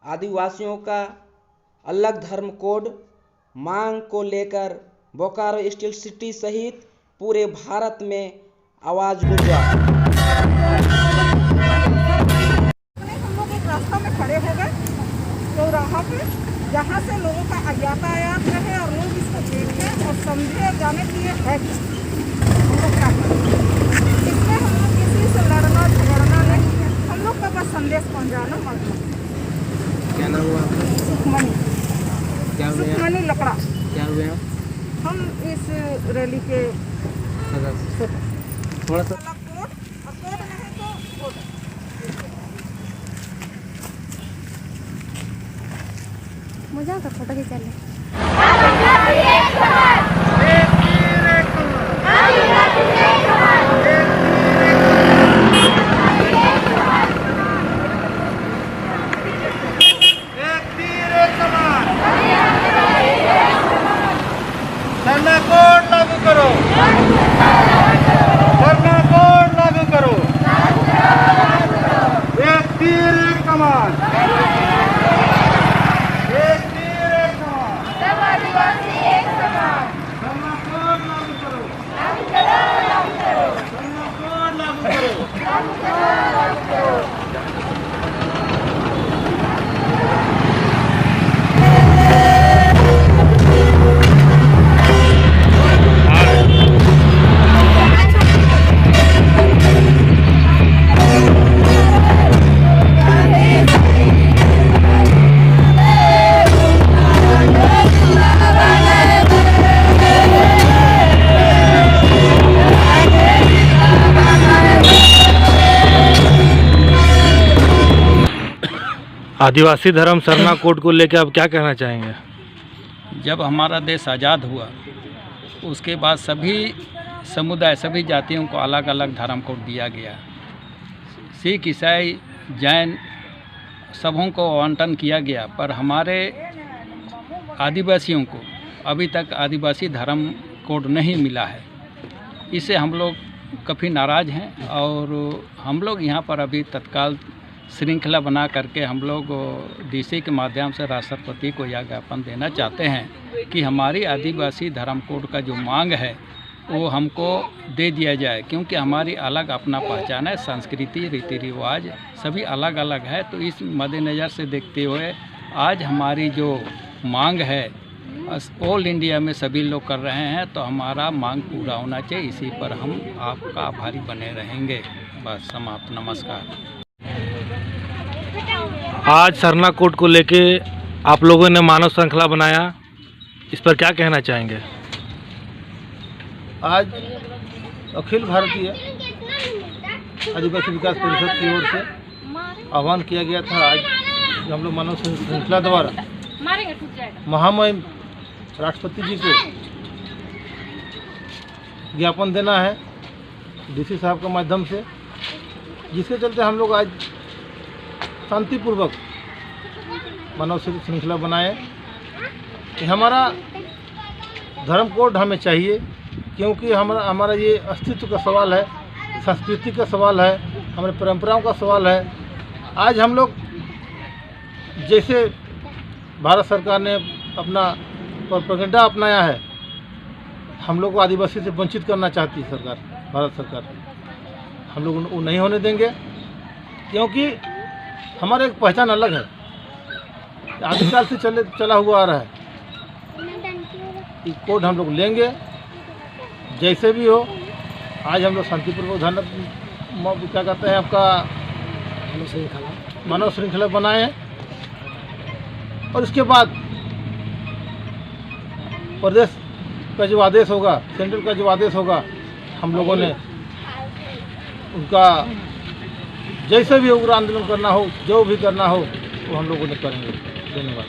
आदिवासियों का अलग धर्म कोड मांग को लेकर बोकारो स्टील सिटी सहित पूरे भारत में आवाज गूंजा। हम लोग एक रास्ता में खड़े हो गए चौराहा पे, जहाँ से लोगों का यातायात रहे और लोग इसको देखें और समझे और जाने कि ये है हम लोग क्या करें। इसमें हम लोग किसी से लड़ना झगड़ना नहीं है, हम लोग का बस संदेश पहुँचाना मतलब। क्या नाम हुआ? सुखमनी। क्या हुआ? सुखमनी लकड़ा। क्या हुआ? हम इस रैली के थोड़ा सा कोड नहीं तो कोड। मजा का फोटो खींचा ले। सरना कोड लागू करो, सरना कोड लागू करो। एक तीर एक कमान, एक तीर एक कमान। सब आदिवासी एक समान। सरना कोड लागू करो, सरना कोड लागू करो। आदिवासी धर्म सरना कोड को लेकर आप क्या कहना चाहेंगे? जब हमारा देश आज़ाद हुआ उसके बाद सभी समुदाय सभी जातियों को अलग अलग धर्म कोड दिया गया। सिख ईसाई जैन सबों को आवंटन किया गया, पर हमारे आदिवासियों को अभी तक आदिवासी धर्म कोड नहीं मिला है। इससे हम लोग काफ़ी नाराज़ हैं और हम लोग यहाँ पर अभी तत्काल श्रृंखला बना करके हम लोग डीसी के माध्यम से राष्ट्रपति को यह ज्ञापन देना चाहते हैं कि हमारी आदिवासी धर्म कोड का जो मांग है वो हमको दे दिया जाए, क्योंकि हमारी अलग अपना पहचान है, संस्कृति रीति रिवाज सभी अलग अलग है। तो इस मद्देनज़र से देखते हुए आज हमारी जो मांग है ऑल इंडिया में सभी लोग कर रहे हैं, तो हमारा मांग पूरा होना चाहिए। इसी पर हम आपका आभारी बने रहेंगे। बस समाप्त। नमस्कार। आज सरना कोड को लेके आप लोगों ने मानव श्रृंखला बनाया, इस पर क्या कहना चाहेंगे? आज अखिल भारतीय आदिवासी विकास परिषद की ओर से आह्वान किया गया था। आज हम लोग मानव श्रृंखला द्वारा महामहिम राष्ट्रपति जी को ज्ञापन देना है डीसी साहब के माध्यम से, जिसके चलते हम लोग आज शांतिपूर्वक मानव श्रृंखला बनाए कि हमारा धर्म कोड हमें चाहिए, क्योंकि हमारा ये अस्तित्व का सवाल है, संस्कृति का सवाल है, हमारे परंपराओं का सवाल है। आज हम लोग जैसे भारत सरकार ने अपना प्रोपेगेंडा अपनाया है, हम लोग को आदिवासी से वंचित करना चाहती है सरकार, भारत सरकार। हम लोग वो नहीं होने देंगे, क्योंकि हमारा एक पहचान अलग है, आदिकाल से चला हुआ आ रहा है। ये कोड हम लोग लेंगे जैसे भी हो। आज हम लोग शांतिपूर्वक क्या कहते हैं आपका मानव श्रृंखला बनाए हैं, और इसके बाद प्रदेश का जो आदेश होगा, सेंट्रल का जो आदेश होगा, हम लोगों ने उनका जैसे भी उग्र आंदोलन करना हो, जो भी करना हो, वो हम लोगों ने करेंगे। धन्यवाद।